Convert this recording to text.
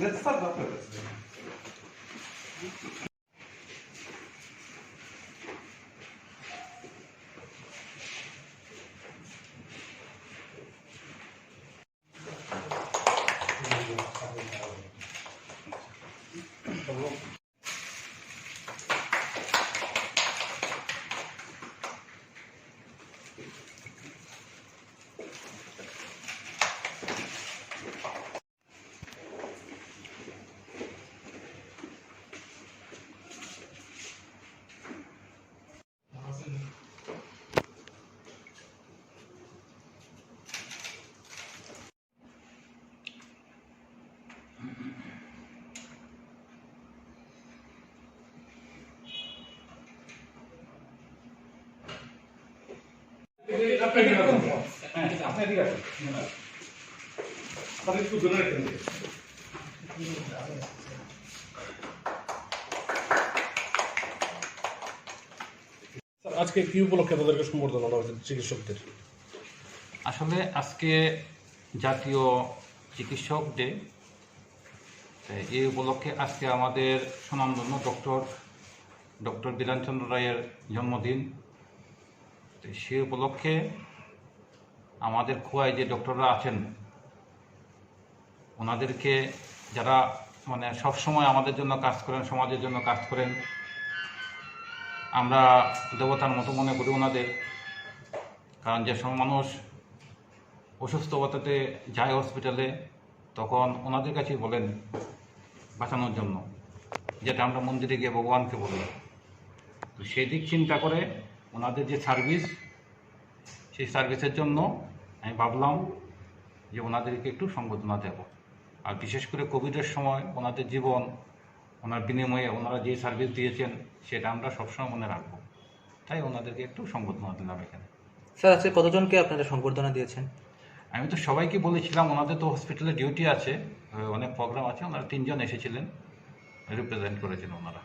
نتصرف. আজকে কি উপলক্ষে তাদেরকে সম্বর্ধনা দেওয়া হয়েছে চিকিৎসকদের? আসলে আজকে জাতীয় চিকিৎসক ডে, এই উপলক্ষে আজকে আমাদের সুনামধন্য ডক্টর বিধানচন্দ্র রায়ের জন্মদিন। সেই উপলক্ষে আমাদের খোয়ায় যে ডক্টররা আছেন ওনাদেরকে, যারা মানে সবসময় আমাদের জন্য কাজ করেন, সমাজের জন্য কাজ করেন, আমরা দেবতার মতো মনে করি ওনাদের। কারণ যে সময় মানুষ অসুস্থ অবস্থাতে যায় হসপিটালে, তখন ওনাদের কাছেই বলেন বাঁচানোর জন্য, যেটা আমরা মন্দিরে গিয়ে ভগবানকে বলি। তো সেই দিক চিন্তা করে ওনাদের যে সার্ভিস, সেই সার্ভিসের জন্য আমি ভাবলাম যে ওনাদেরকে একটু সংবর্ধনা দেব। আর বিশেষ করে কোভিডের সময় ওনাদের জীবন, ওনার বিনিময়ে ওনারা যে সার্ভিস দিয়েছেন সেটা আমরা সবসময় মনে রাখবো, তাই ওনাদেরকে একটু সংবর্ধনা দিলাম এখানে। স্যার, আজকে কতজনকে আপনারা সংবর্ধনা দিয়েছেন? আমি তো সবাইকে বলেছিলাম, ওনাদের তো হসপিটালে ডিউটি আছে, অনেক প্রোগ্রাম আছে, ওনারা 3 জন এসেছিলেন, রিপ্রেজেন্ট করেছেন ওনারা।